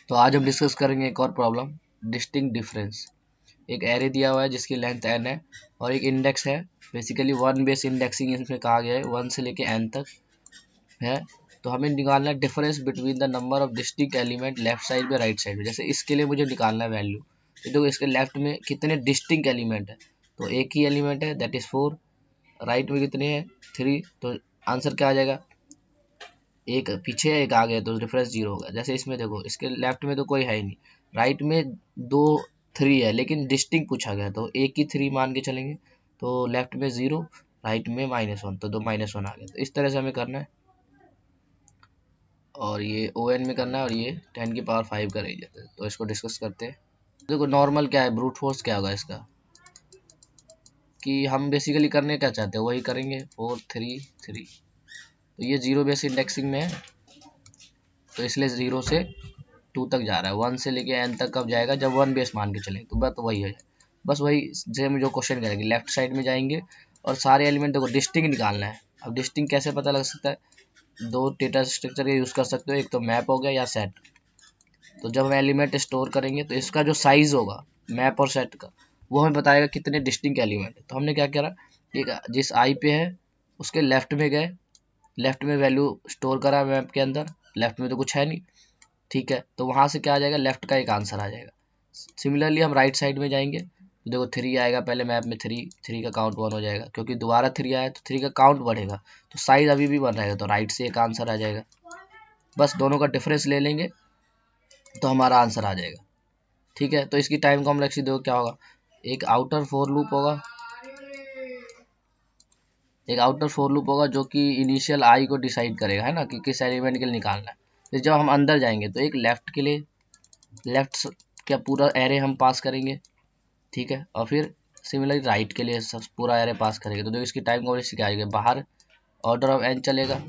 तो आज हम डिस्कस करेंगे एक और प्रॉब्लम, डिस्टिंक्ट डिफरेंस। एक एरे दिया हुआ है जिसकी लेंथ n है और एक इंडेक्स है। बेसिकली वन बेस इंडेक्सिंग इसमें कहा गया है, 1 से लेके n तक है। तो हमें निकालना है difference between the number of distinct element left side में राइट साइड में। जैसे इसके लिए मुझे निकालना है वैल्यू, तो देखो इसके लेफ्ट में कितने डिस्टिंक्ट एलिमेंट है, तो एक ही एलिमेंट है दैट इज 4। राइट में कितने हैं 3, तो आंसर क्या आ जाएगा, एक पीछे है एक आगे है, तो डिफरेंस 0 होगा। जैसे इसमें देखो इसके लेफ्ट में तो कोई है ही नहीं, राइट में 2 3 है लेकिन डिस्टिंक्ट पूछा गया तो एक ही 3 मान के चलेंगे। तो लेफ्ट में 0, राइट में -1, तो 2 -1 आ गया। तो इस तरह से हमें करना है और ये ON में करना है और ये 10 की पावर 5 का रह जाता है। तो इसको डिस्कस करते हैं। देखो नॉर्मल क्या है, ब्रूट फोर्स क्या होगा इसका, कि हम बेसिकली करने क्या चाहते हैं वही करेंगे। 4 3 3, तो ये 0 बेस इंडेक्सिंग में है तो इसलिए 0 से 2 तक जा रहा है। 1 से लेके n तक कब जाएगा, जब 1 बेस मान के चलेंगे। तो बात वही है, बस वही सेम जो क्वेश्चन करेंगे। लेफ्ट साइड में जाएंगे और सारे एलिमेंट देखो डिस्टिंक्ट निकालना है। अब डिस्टिंक्ट कैसे पता लग सकता है, दो डेटा स्ट्रक्चर का यूज़ कर सकते हो, एक तो मैप हो गया या सेट। तो जब हम एलिमेंट स्टोर करेंगे तो इसका जो साइज होगा मैप और सेट का, वो हमें बताएगा कितने डिस्टिंक्ट एलिमेंट है। तो हमने क्या करा, एक जिस आई पे है उसके लेफ्ट में गए, लेफ्ट में वैल्यू स्टोर करा मैप के अंदर, लेफ्ट में तो कुछ है नहीं, ठीक है। तो वहाँ से क्या आ जाएगा, लेफ्ट का एक आंसर आ जाएगा। सिमिलरली हम राइट साइड में जाएंगे तो देखो 3 आएगा, पहले मैप में 3 का काउंट 1 हो जाएगा, क्योंकि दोबारा 3 आया तो 3 का काउंट बढ़ेगा, तो साइज अभी भी बढ़ रहेगा, तो राइट से एक आंसर आ जाएगा। बस दोनों का डिफरेंस ले लेंगे तो हमारा आंसर आ जाएगा, ठीक है। तो इसकी टाइम कॉम्प्लेक्सिटी देखो क्या होगा, एक आउटर फोर लूप होगा, एक आउटर फोर लूप होगा जो कि इनिशियल आई को डिसाइड करेगा, है ना, कि किस एलिमेंट के लिए निकालना है। फिर जब हम अंदर जाएंगे तो एक लेफ्ट के लिए, लेफ्ट क्या पूरा एरे हम पास करेंगे, ठीक है। और फिर सिमिलरली राइट के लिए सब पूरा एरे पास करेंगे। तो देखो इसकी टाइम कॉम्प्लेक्सिटी क्या आएगी, बाहर ऑर्डर ऑफ n चलेगा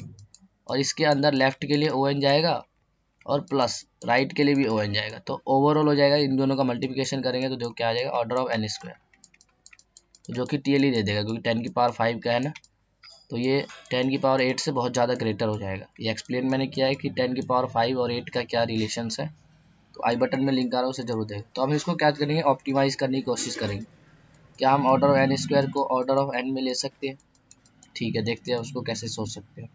और इसके अंदर लेफ्ट के लिए ON जाएगा और प्लस राइट के लिए भी ON जाएगा, तो ओवरऑल हो जाएगा। इन दोनों का मल्टीप्लिकेशन करेंगे तो देखो क्या आ जाएगा, ऑर्डर ऑफ n स्क्वायर, तो जो कि TL ही दे देगा क्योंकि 10 की पावर 5 का है ना। तो ये 10 की पावर 8 से बहुत ज़्यादा ग्रेटर हो जाएगा। ये एक्सप्लेन मैंने किया है कि 10 की पावर 5 और 8 का क्या रिलेशंस है, तो आई बटन में लिंक आ रहा है, उसे जरूर देखें। तो हम इसको क्या करेंगे, ऑप्टिमाइज करने की कोशिश करेंगे। क्या हम ऑर्डर ऑफ n स्क्वायर को ऑर्डर ऑफ n में ले सकते हैं, ठीक है, देखते हैं उसको कैसे सोच सकते हैं।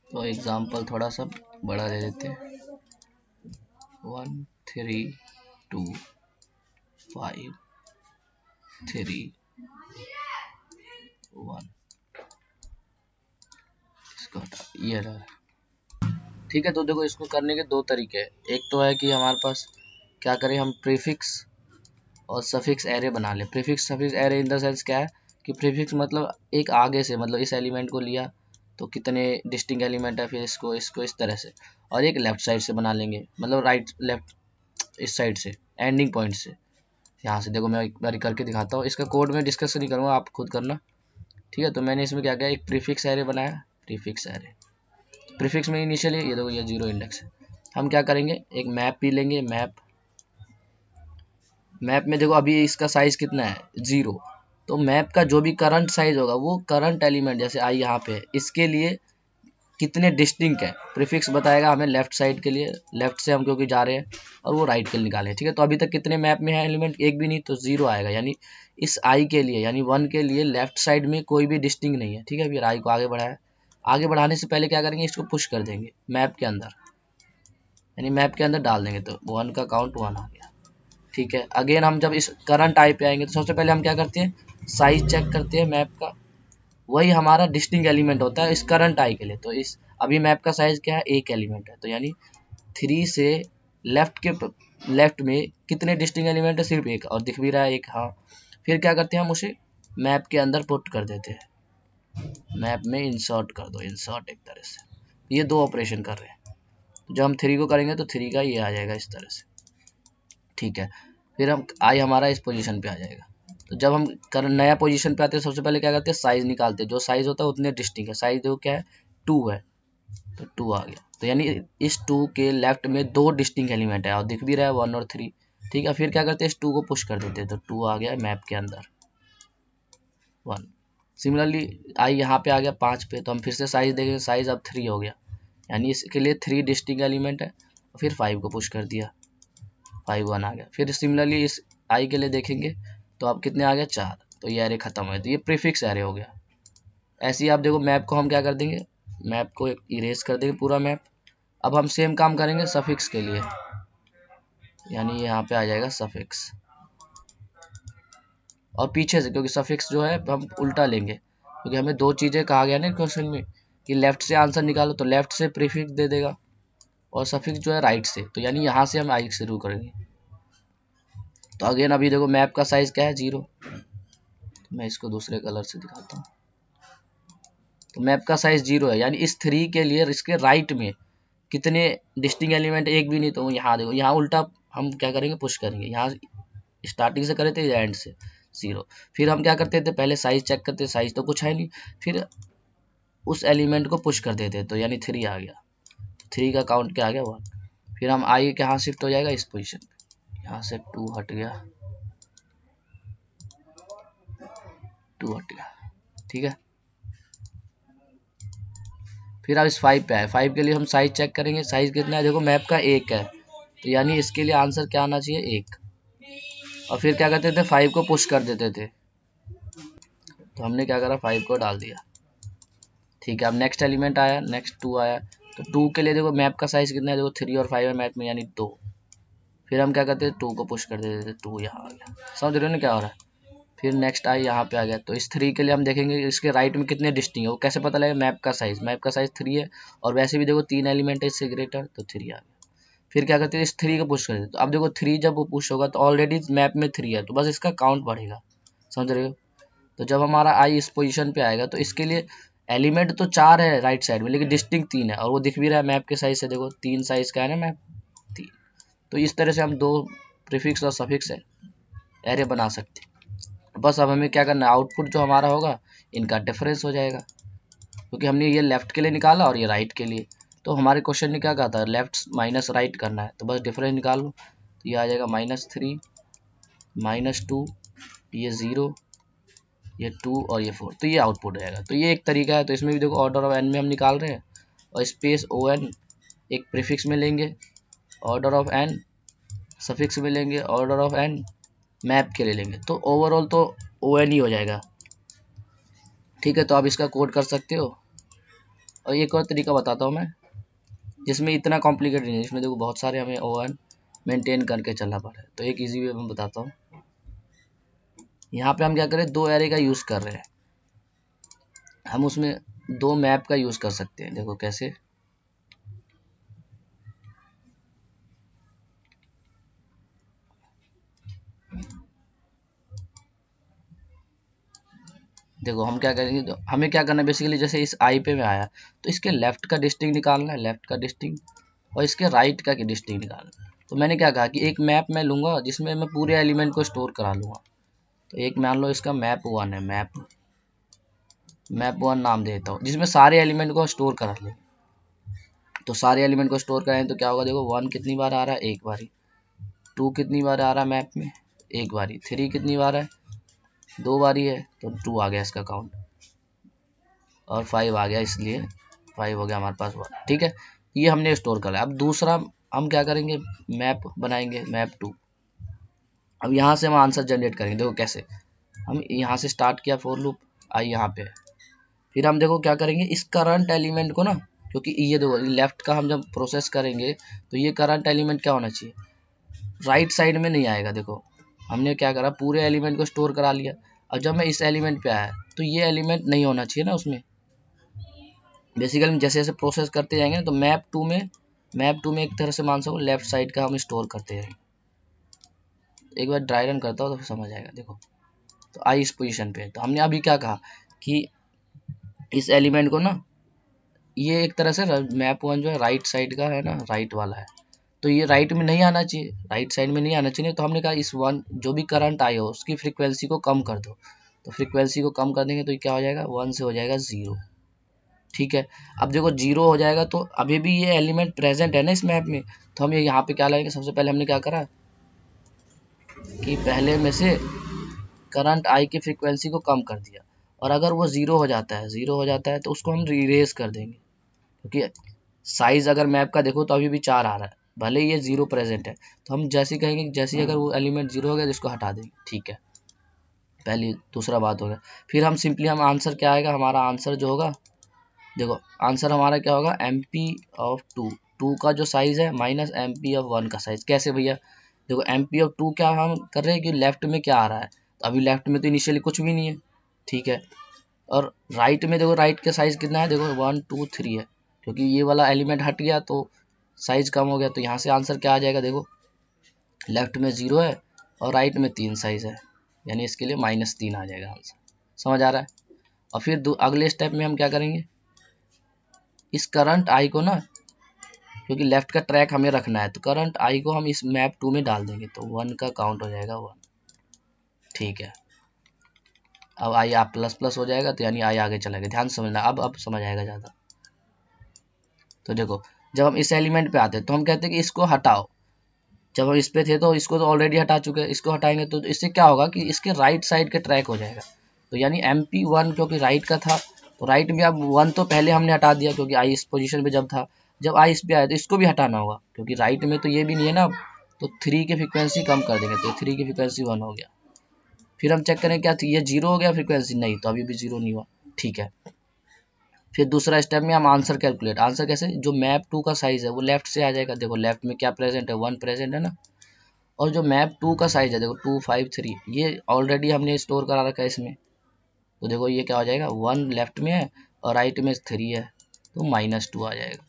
तो एग्जाम्पल थोड़ा सा बड़ा दे देते हैं, 1 3 2 5 3 1, इसको हटा ये रहा, ठीक है। तो देखो इसको करने के दो तरीके हैं। एक तो है कि हमारे पास क्या करें, हम प्रीफिक्स और सफिक्स एरे बना ले। Prefix suffix array in the sense क्या है कि प्रीफिक्स मतलब एक आगे से, मतलब इस एलिमेंट को लिया तो कितने डिस्टिंक्ट एलिमेंट है, फिर इसको इसको इस तरह से, और एक लेफ्ट साइड से बना लेंगे, मतलब राइट लेफ्ट इस साइड से एंडिंग पॉइंट से। यहाँ से देखो मैं एक बार करके दिखाता हूँ, इसका कोड में डिस्कस नहीं करूँगा, आप खुद करना, ठीक है। तो मैंने इसमें क्या किया, एक प्रीफिक्स एरे बनाया। प्रीफिक्स एरे, प्रीफिक्स में इनिशियली ये देखो ये 0 इंडेक्स है। हम क्या करेंगे, एक मैप भी लेंगे। मैप में देखो अभी इसका साइज कितना है 0, तो मैप का जो भी करंट साइज होगा वो करंट एलिमेंट, जैसे आई यहाँ पे है, इसके लिए कितने डिस्टिंक्ट है, प्रीफिक्स बताएगा हमें लेफ्ट साइड के लिए, लेफ्ट से हम क्योंकि जा रहे हैं, और वो राइट के लिए निकाले, ठीक है। तो अभी तक कितने मैप में है एलिमेंट, एक भी नहीं, तो 0 आएगा। यानी इस आई के लिए, यानी 1 के लिए लेफ्ट साइड में कोई भी डिस्टिंक्ट नहीं है, ठीक है। फिर आई को आगे बढ़ाया, आगे बढ़ाने से पहले क्या करेंगे, इसको पुश कर देंगे मैप के अंदर, यानी मैप के अंदर डाल देंगे, तो 1 का काउंट 1 आ गया, ठीक है। अगेन हम जब इस करंट आई पे आएंगे तो सबसे पहले हम क्या करते हैं, साइज चेक करते हैं मैप का, वही हमारा डिस्टिंक्ट एलिमेंट होता है इस करंट आई के लिए। तो इस अभी मैप का साइज क्या है, एक एलिमेंट है, तो यानी 3 से लेफ्ट में कितने डिस्टिंक्ट एलिमेंट है, सिर्फ एक, और दिख भी रहा है एक, हाँ। फिर क्या करते हैं, हम उसे मैप के अंदर पुट कर देते हैं, मैप में इंसर्ट कर दो, इंसर्ट एक तरह से। ये दो ऑपरेशन कर रहे हैं। जब हम 3 को करेंगे तो 3 का ये आ जाएगा इस तरह से, ठीक है। फिर हम आई हमारा इस पोजीशन पे आ जाएगा। तो जब हम नया पोजीशन पे आते हैं सबसे पहले क्या करते हैं, साइज निकालते हैं, जो साइज होता है उतने डिस्टिंक्ट है। साइज देखो क्या है, 2 है, तो 2 आ गया। तो यानी इस 2 के लेफ्ट में 2 डिस्टिंक्ट एलिमेंट है और दिख भी रहा है 1 और 3, ठीक है। फिर क्या करते हैं, इस 2 को पुश कर देते हैं, तो 2 आ गया मैप के अंदर 1। सिमिलरली आई यहाँ पे आ गया 5 पे, तो हम फिर से साइज देखेंगे, साइज अब 3 हो गया, यानी इसके लिए 3 डिस्टिंक्ट एलिमेंट है फिर 5 को पुश कर दिया, 5 1 आ गया। फिर सिमिलरली इस आई के लिए देखेंगे तो अब कितने आ गया 4, तो ये एरे खत्म है, तो ये प्रीफिक्स एरे हो गया। ऐसे ही आप देखो मैप को हम क्या कर देंगे, मैप को इरेज कर देंगे पूरा मैप। अब हम सेम काम करेंगे सफिक्स के लिए, यानी यहाँ पे आ जाएगा सफिक्स, और पीछे से, क्योंकि सफिक्स जो है हम उल्टा लेंगे, क्योंकि हमें दो चीज़ें कहा गया ना क्वेश्चन में कि लेफ्ट से आंसर निकालो, तो लेफ्ट से प्रीफिक्स दे देगा और सफिक्स जो है राइट से, तो यानी यहाँ से हम आई शुरू करेंगे। तो अगेन अभी देखो मैप का साइज क्या है 0, तो मैं इसको दूसरे कलर से दिखाता हूँ। तो मैप का साइज 0 है, यानी इस 3 के लिए इसके राइट में कितने डिस्टिंक्ट एलिमेंट, एक भी नहीं, तो यहाँ देखो यहाँ उल्टा हम क्या करेंगे पुश करेंगे, यहाँ स्टार्टिंग से करे थे या एंड से 0। फिर हम क्या करते थे पहले साइज चेक करते, साइज तो कुछ है नहीं, फिर उस एलिमेंट को पुश कर देते, तो यानी 3 आ गया, 3 का काउंट क्या आ गया 1। फिर हम आई के यहाँ शिफ्ट हो जाएगा इस पोजीशन पे, यहाँ से 2 हट गया, 2 हट गया, ठीक है। फिर अब इस 5 पे आए, 5 के लिए हम साइज चेक करेंगे, साइज कितना है देखो मैप का 1 है, तो यानी इसके लिए आंसर क्या आना चाहिए 1। और फिर क्या करते थे 5 को पुश कर देते थे, तो हमने क्या करा 5 को डाल दिया, ठीक है। अब नेक्स्ट एलिमेंट आया, नेक्स्ट 2 आया, तो 2 के लिए देखो मैप का साइज कितना है देखो 3 और 5 है मैप में, यानी 2। फिर हम क्या करते थे 2 को पुश कर देते थे, 2 यहाँ आ गया, समझ रहे हो ना क्या हो रहा है। फिर नेक्स्ट आई यहाँ पे आ गया, तो इस 3 के लिए हम देखेंगे इसके राइट में कितने डिस्टिंक्ट है, वो कैसे पता लगेगा मैप का साइज, मैप का साइज 3 है, और वैसे भी देखो 3 एलिमेंट है इससे ग्रेटर, तो 3 आ गया। फिर क्या करते हैं इस 3 को पुश कर देते, तो अब देखो 3 जब वो पुश होगा तो ऑलरेडी मैप में 3 है, तो बस इसका काउंट बढ़ेगा, समझ रहे हो। तो जब हमारा आई इस पोजीशन पे आएगा तो इसके लिए एलिमेंट तो 4 है राइट साइड में, लेकिन डिस्टिंक्ट 3 है, और वो दिख भी रहा है मैप के साइज से, देखो 3 साइज का है ना मैप 3। तो इस तरह से हम दो प्रीफिक्स और सफिक्स है एरे बना सकते हैं। बस अब हमें क्या करना है, आउटपुट जो हमारा होगा इनका डिफरेंस हो जाएगा, क्योंकि हमने ये लेफ्ट के लिए निकाला और ये राइट के लिए, तो हमारे क्वेश्चन ने क्या कहा था लेफ्ट माइनस राइट करना है, तो बस डिफरेंस निकाल लो, तो ये आ जाएगा -3 -2, ये 0, ये 2 और ये 4, तो ये आउटपुट रहेगा। तो ये एक तरीका है, तो इसमें भी देखो ऑर्डर ऑफ एन में हम निकाल रहे हैं, और स्पेस ओ एन एक प्रीफिक्स में लेंगे, ऑर्डर ऑफ एन सफिक्स में लेंगे, ऑर्डर ऑफ एन मैप के लिए लेंगे, तो ओवरऑल तो ओ एन ही हो जाएगा, ठीक है। तो आप इसका कोड कर सकते हो। और एक और तरीका बताता हूँ मैं, जिसमें इतना कॉम्प्लिकेटेड नहीं है, इसमें देखो बहुत सारे हमें ओ एन मेंटेन करके चलना पड़ा है, तो एक इजी वे मैं बताता हूँ। यहाँ पे हम क्या करें, दो एरे का यूज़ कर रहे हैं, हम उसमें दो मैप का यूज़ कर सकते हैं, देखो कैसे। देखो हम क्या करेंगे, तो हमें क्या करना है बेसिकली, जैसे इस आई पे में आया तो इसके लेफ्ट का डिस्टिंक्ट निकालना है, लेफ्ट का डिस्टिंक्ट, और इसके राइट का डिस्टिंक्ट निकालना है। तो मैंने क्या कहा कि एक मैप मैं लूँगा जिसमें मैं पूरे एलिमेंट को स्टोर करा लूँगा, तो एक मान लो इसका मैप 1 है, मैप 1 नाम देता हूँ, जिसमें सारे एलिमेंट को स्टोर करा लें। तो सारे एलिमेंट को स्टोर कराएं तो क्या होगा, देखो 1 कितनी बार आ रहा है, एक बारी, 2 कितनी बार आ रहा है मैप में, एक बारी, 3 कितनी बार है, 2 बारी है, तो 2 आ गया इसका काउंट, और 5 आ गया, इसलिए 5 हो गया हमारे पास 1, ठीक है। ये हमने स्टोर करा। अब दूसरा हम क्या करेंगे, मैप बनाएंगे, मैप 2। अब यहाँ से हम आंसर जनरेट करेंगे, देखो कैसे, हम यहाँ से स्टार्ट किया फॉर लूप, आई यहाँ पे, फिर हम देखो क्या करेंगे, इस करंट एलिमेंट को ना, क्योंकि ये देखो लेफ्ट का हम जब प्रोसेस करेंगे तो ये करंट एलिमेंट क्या होना चाहिए, राइट साइड में नहीं आएगा। देखो हमने क्या करा, पूरे एलिमेंट को स्टोर करा लिया, और जब मैं इस एलिमेंट पे आया तो ये एलिमेंट नहीं होना चाहिए ना उसमें। बेसिकली जैसे जैसे प्रोसेस करते जाएंगे तो मैप टू में एक तरह से मान सको लेफ्ट साइड का हम स्टोर करते जाएंगे। एक बार ड्राई रन करता हो तो समझ आएगा। देखो तो आई इस पोजीशन पे है, तो हमने अभी क्या कहा कि इस एलिमेंट को ना, ये एक तरह से मैप 1 जो है राइट साइड का है ना, राइट वाला है, तो ये राइट में नहीं आना चाहिए, राइट साइड में नहीं आना चाहिए। तो हमने कहा इस 1 जो भी करंट आई हो उसकी फ्रीक्वेंसी को कम कर दो, तो फ्रीक्वेंसी को कम कर देंगे तो ये क्या हो जाएगा, 1 से हो जाएगा 0, ठीक है। अब देखो 0 हो जाएगा तो अभी भी ये एलिमेंट प्रेजेंट है ना इस मैप में, तो हम ये यहाँ पे क्या लाएंगे, सबसे पहले हमने क्या करा कि पहले में से करंट आई की फ्रीक्वेंसी को कम कर दिया, और अगर वो 0 हो जाता है तो उसको हम इरेज कर देंगे, क्योंकि साइज अगर मैप का देखो तो अभी भी 4 आ रहा है, भले ही ये 0 प्रेजेंट है, तो हम जैसे कहेंगे कि जैसे अगर वो एलिमेंट 0 हो गया तो इसको हटा देंगे, ठीक है। पहली दूसरा बात हो गया। फिर हम सिंपली हम आंसर क्या आएगा, हमारा आंसर जो होगा, देखो आंसर हमारा क्या होगा, एम पी ऑफ टू का जो साइज है माइनस एम पी ऑफ 1 का साइज। कैसे भैया, देखो एम पी ऑफ 2 क्या हम कर रहे हैं कि लेफ्ट में क्या आ रहा है, तो अभी लेफ्ट में तो इनिशियली कुछ भी नहीं है, ठीक है। और राइट में देखो, राइट का साइज कितना है, देखो 1 2 3 है, क्योंकि ये वाला एलिमेंट हट गया तो साइज कम हो गया, तो यहाँ से आंसर क्या आ जाएगा, देखो लेफ्ट में 0 है और राइट में 3 साइज है, यानी इसके लिए -3 आ जाएगा आंसर। समझ आ रहा है। और फिर अगले स्टेप में हम क्या करेंगे, इस करंट आई को ना, क्योंकि लेफ्ट का ट्रैक हमें रखना है, तो करंट आई को हम इस मैप 2 में डाल देंगे, तो 1 का काउंट हो जाएगा 1, ठीक है। अब आई आप प्लस प्लस हो जाएगा, तो यानी आई आगे चला गया। ध्यान से समझना, अब समझ आएगा ज़्यादा। तो देखो जब हम इस एलिमेंट पे आते हैं तो हम कहते हैं कि इसको हटाओ। जब हम इस पे थे तो इसको तो ऑलरेडी हटा चुके हैं, इसको हटाएंगे तो इससे क्या होगा कि इसके राइट साइड के ट्रैक हो जाएगा। तो यानी MP1 क्योंकि राइट का था, तो राइट में अब 1 तो पहले हमने हटा दिया क्योंकि आई इस पोजीशन पे जब था। जब आई इस पे आया तो इसको भी हटाना होगा, क्योंकि राइट में तो ये भी नहीं है ना। तो 3 की फ्रिक्वेंसी कम कर देंगे, तो 3 की फ्रिक्वेंसी 1 हो गया। फिर हम चेक करें क्या ये 0 हो गया फ्रिक्वेंसी, नहीं तो अभी भी 0 नहीं हुआ, ठीक है। फिर दूसरा स्टेप में हम आंसर कैलकुलेट, आंसर कैसे, जो मैप 2 का साइज है वो लेफ्ट से आ जाएगा। देखो लेफ्ट में क्या प्रेजेंट है, 1 प्रेजेंट है ना। और जो मैप 2 का साइज है, देखो 2 5 3, ये ऑलरेडी हमने स्टोर करा रखा है इसमें। तो देखो ये क्या हो जाएगा, 1 लेफ्ट में है और राइट में 3 है, तो -2 आ जाएगा।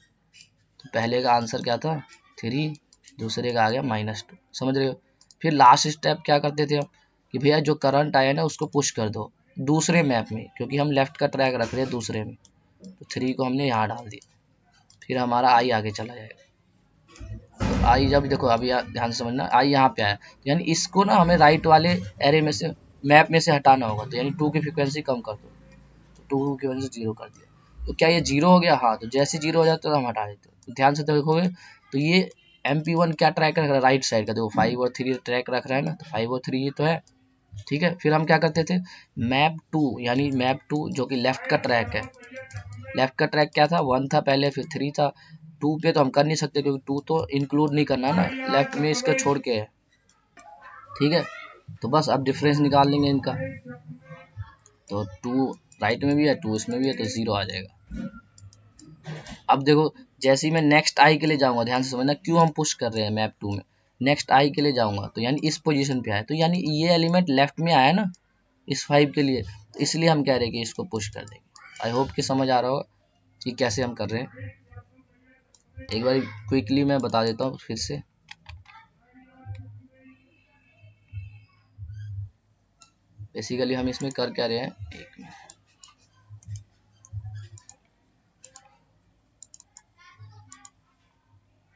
तो पहले का आंसर क्या था, 3, दूसरे का आ गया -2। समझ रहे हो। फिर लास्ट स्टेप क्या करते थे हम, कि भैया जो करंट आया ना उसको पुश कर दो दूसरे मैप में, क्योंकि हम लेफ्ट का ट्रैक रख रहे हैं दूसरे में। तो 3 को हमने यहाँ डाल दिया, फिर हमारा आई आगे चला जाएगा। तो आई जब देखो, अभी ध्यान से समझना, आई यहाँ पे आया, तो यानी इसको ना हमें राइट वाले एरे में से, मैप में से हटाना होगा। तो यानी 2 की फ्रिक्वेंसी कम कर दो, तो 2 की वजह से 0 कर दिया। तो क्या ये 0 हो गया, हाँ। तो जैसे 0 हो जाता है तो हम हटा देते हैं। तो ध्यान से देखोगे तो ये MP1 क्या ट्रैक रख रहा है, राइट साइड का। देखो 5 और 3 ट्रैक रख रहा है ना, तो 5 और 3 ये तो है, ठीक है। फिर हम क्या करते थे, मैप 2, यानी मैप 2 जो कि लेफ्ट का ट्रैक है। लेफ्ट का ट्रैक क्या था, 1 था पहले, फिर 3 था। 2 पे तो हम कर नहीं सकते क्योंकि 2 तो इंक्लूड नहीं करना ना, लेफ्ट में इसका छोड़ के है, ठीक है। तो बस अब डिफरेंस निकाल लेंगे इनका। तो 2 राइट में भी है, 2 इसमें भी है, तो 0 आ जाएगा। अब देखो जैसे ही मैं नेक्स्ट आई के लिए जाऊंगा, ध्यान से समझना क्यों हम पुश कर रहे हैं मैप 2 में। नेक्स्ट आई के लिए जाऊंगा तो यानी इस पोजीशन पे आया, तो यानी ये एलिमेंट लेफ्ट में आया ना इस 5 के लिए, तो इसलिए हम कह रहे हैं कि इसको पुश कर देंगे। आई होप कि समझ आ रहा होगा कि कैसे हम कर रहे हैं। एक बार क्विकली मैं बता देता हूँ फिर से। बेसिकली हम इसमें कर क्या रहे हैं, एक मिनट,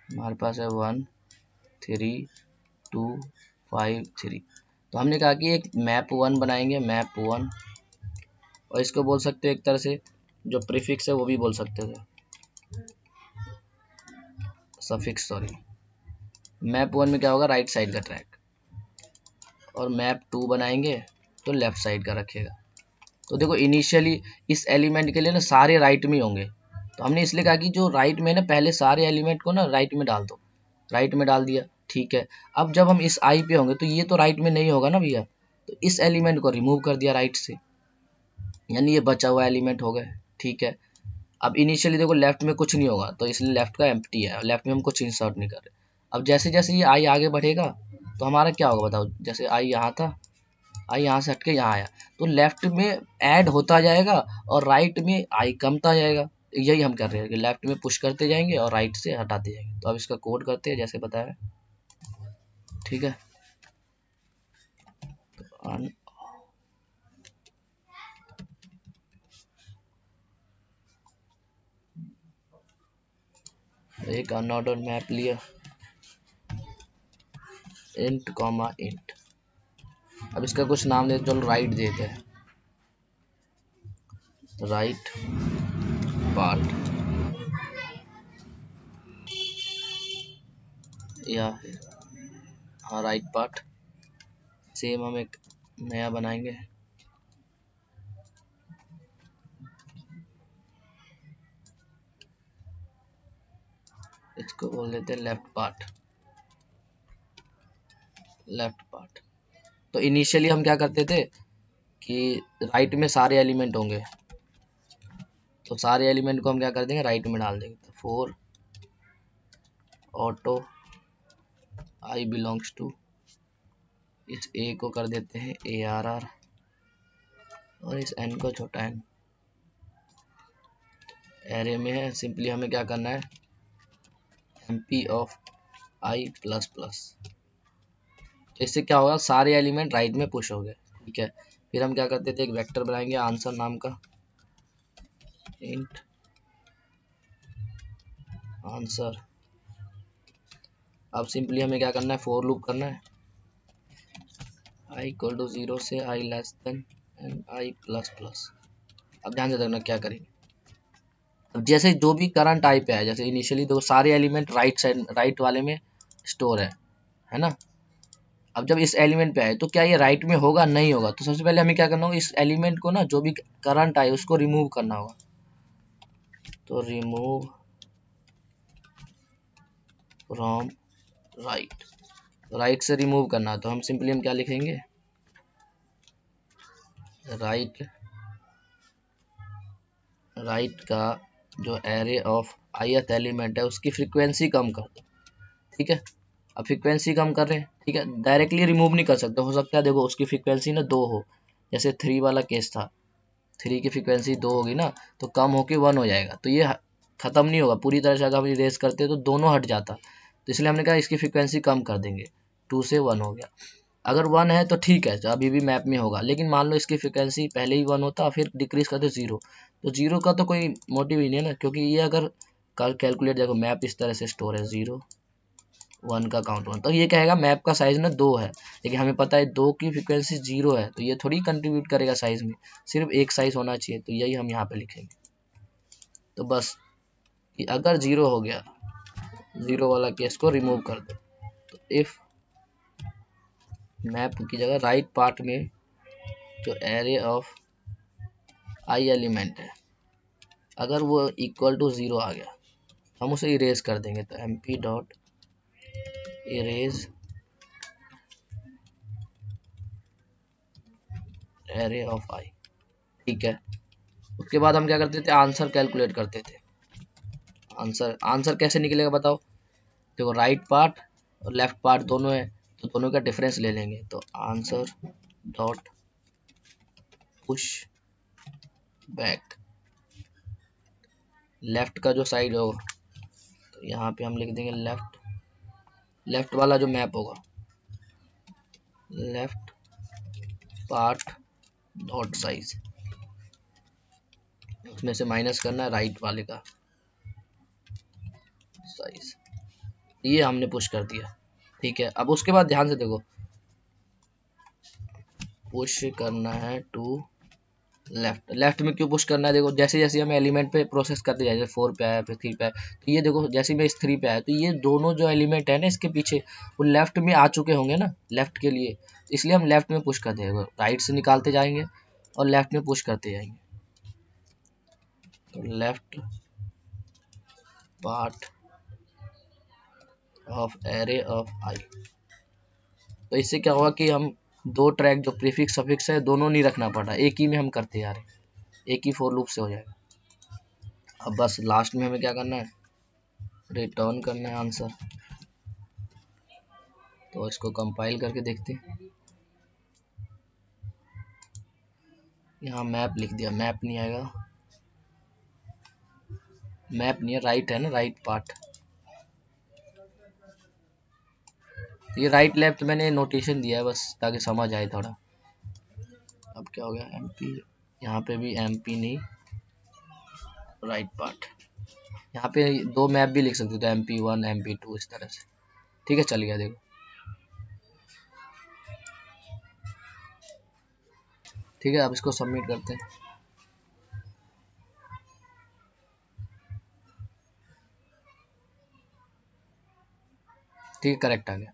हमारे पास है 1 3 2 5 3। तो हमने कहा कि एक मैप 1 बनाएंगे, मैप 1, और इसको बोल सकते हो एक तरह से जो प्रीफिक्स है वो भी बोल सकते थे, सफिक्स सॉरी। मैप 1 में क्या होगा, राइट साइड का ट्रैक, और मैप 2 बनाएंगे तो लेफ्ट साइड का रखेगा। तो देखो इनिशियली इस एलिमेंट के लिए ना सारे राइट में होंगे, तो हमने इसलिए कहा कि जो राइट में ना पहले सारे एलिमेंट को ना राइट में डाल दो। राइट में डाल दिया, ठीक है। अब जब हम इस आई पे होंगे तो ये तो राइट में नहीं होगा ना भैया, तो इस एलिमेंट को रिमूव कर दिया राइट से, यानी ये बचा हुआ एलिमेंट हो गए, ठीक है। अब इनिशियली देखो लेफ्ट में कुछ नहीं होगा, तो इसलिए लेफ्ट का एम्प्टी है, लेफ्ट में हम कुछ इंसर्ट नहीं कर रहे। अब जैसे जैसे ये आई आगे बढ़ेगा तो हमारा क्या होगा बताओ, जैसे आई यहाँ था, आई यहाँ से हटके यहाँ आया, तो लेफ्ट में ऐड होता जाएगा और राइट में आई कमता जाएगा। यही हम कर रहे हैं कि लेफ्ट में पुश करते जाएंगे और राइट से हटाते जाएंगे। तो अब इसका कोड करते हैं जैसे बताया, ठीक है। तो एक अनऑर्डर मैप लिया, इंट कॉमा इंट। अब इसका कुछ नाम दे, चलो राइट देते हैं, राइट पार्ट, या हाँ राइट पार्ट। सेम हम एक नया बनाएंगे, इसको बोल देते हैं लेफ्ट पार्ट। लेफ्ट पार्ट तो इनिशियली हम क्या करते थे कि राइट में सारे एलिमेंट होंगे, तो सारे एलिमेंट को हम क्या कर देंगे, राइट में डाल देंगे। तो 4 ऑटो आई बिलोंग्स टू, इस ए को कर देते हैं ARR और इस n को छोटा n। एरे में है, सिंपली हमें क्या करना है, MP of i plus plus. तो इससे क्या होगा, सारे एलिमेंट राइट में पुश हो गए। ठीक है, फिर हम क्या करते थे, एक वेक्टर बनाएंगे आंसर नाम का, इंट आंसर। अब सिंपली हमें क्या करना है, फोर लूप करना है, i इक्वल टू 0 से i less than and i plus plus. अब ध्यान से देखना क्या करेंगे, अब जैसे जो भी करंट i पे है, जैसे इनिशियली देखो सारे एलिमेंट राइट साइड, राइट वाले में स्टोर है ना। अब जब इस एलिमेंट पे आए तो क्या ये राइट में होगा, नहीं होगा। तो सबसे पहले हमें क्या करना होगा, इस एलिमेंट को ना, जो भी करंट आए उसको रिमूव करना होगा। तो रिमूव फ्रॉम राइट, राइट से रिमूव करना है, तो हम सिंपली हम क्या लिखेंगे, राइट का जो एरे ऑफ ith एलिमेंट है उसकी फ्रीक्वेंसी कम कर दो। ठीक है, अब फ्रीक्वेंसी कम कर रहे हैं, ठीक है, डायरेक्टली रिमूव नहीं कर सकते, हो सकता है देखो उसकी फ्रीक्वेंसी ना 2 हो, जैसे 3 वाला केस था, 3 की फ्रीक्वेंसी 2 होगी ना, तो कम होके 1 हो जाएगा, तो ये खत्म नहीं होगा पूरी तरह से। अगर हम इरेज करते तो दोनों हट जाता, तो इसलिए हमने कहा इसकी फ्रीक्वेंसी कम कर देंगे, 2 से 1 हो गया। अगर 1 है तो ठीक है, तो अभी भी मैप में होगा, लेकिन मान लो इसकी फ्रीक्वेंसी पहले ही 1 होता, फिर डिक्रीज करते 0, तो 0 का तो कोई मोटिव ही नहीं है ना, क्योंकि ये अगर कैलकुलेट, देखो मैप इस तरह से स्टोर है, 0 1 का काउंट 1, तो ये कहेगा मैप का साइज ना 2 है, लेकिन हमें पता है 2 की फ्रीक्वेंसी 0 है, तो ये थोड़ी कंट्रीब्यूट करेगा साइज में, सिर्फ एक साइज होना चाहिए, तो यही हम यहाँ पे लिखेंगे। तो बस कि अगर 0 हो गया, 0 वाला केस को रिमूव कर दो, तो इफ मैप की जगह राइट पार्ट में जो एरे ऑफ आई एलिमेंट है, अगर वो इक्वल टू 0 आ गया, हम उसे इरेज कर देंगे। तो MP dot erase array of I. ठीक है, उसके बाद हम क्या करते थे, आंसर कैलकुलेट करते थे। आंसर कैसे निकलेगा बताओ, देखो राइट पार्ट और लेफ्ट पार्ट दोनों है, तो दोनों का डिफरेंस ले लेंगे। तो answer dot push back, left का जो साइड होगा, तो यहाँ पे हम लिख देंगे लेफ्ट वाला जो मैप होगा, लेफ्ट पार्ट डॉट साइज, उसमें से माइनस करना है राइट वाले का साइज। ये हमने पुश कर दिया। ठीक है, अब उसके बाद ध्यान से देखो, पुश करना है टू लेफ्ट में क्यों पुश करना है, देखो जैसे जैसे हम एलिमेंट पे प्रोसेस करते जाए, जैसे 4 पे आया फिर 3 पे आया, तो ये देखो जैसे मैं इस 3 पे आया, तो ये दोनों जो एलिमेंट है ना इसके पीछे, वो लेफ्ट में आ चुके होंगे ना, लेफ्ट के लिए, इसलिए हम लेफ्ट में पुश करते हैं, राइट से निकालते जाएंगे और लेफ्ट में पुश करते जाएंगे। तो left part of array of I, तो इससे क्या होगा कि हम दो ट्रैक जो प्रीफिक्स सफिक्स है दोनों नहीं रखना पड़ा, एक ही में हम करते जा रहे हैं, एक ही फॉर लूप से हो जाएगा। अब बस लास्ट में हमें क्या करना है, रिटर्न करना है आंसर। तो इसको कंपाइल करके देखते हैं, यहाँ मैप लिख दिया, मैप नहीं आएगा, मैप नहीं है, राइट है ना, राइट पार्ट, ये राइट लेफ्ट मैंने नोटेशन दिया है बस ताकि समझ आए थोड़ा। अब क्या हो गया, MP, यहाँ पे भी MP नहीं, राइट पार्ट, यहाँ पे दो मैप भी लिख सकते हो, तो MP1 MP2 इस तरह से। ठीक है, चल गया देखो। ठीक है, अब इसको सबमिट करते हैं। ठीक है, करेक्ट आ गया।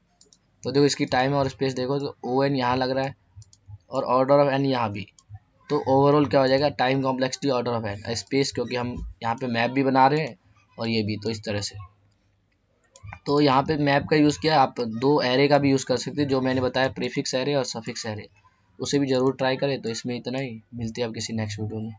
तो देखो इसकी टाइम और स्पेस देखो, तो ON यहाँ लग रहा है और ऑर्डर ऑफ N यहाँ भी, तो ओवरऑल क्या हो जाएगा, time complexity order of N, space क्योंकि हम यहाँ पे मैप भी बना रहे हैं और ये भी, तो इस तरह से। तो यहाँ पे मैप का यूज़ किया, आप दो एरे का भी यूज़ कर सकते हैं, जो मैंने बताया प्रीफिक्स एरे और सफिक्स एरे, उसे भी ज़रूर ट्राई करें। तो इसमें इतना ही, मिलते हैं आप किसी नेक्स्ट वीडियो में।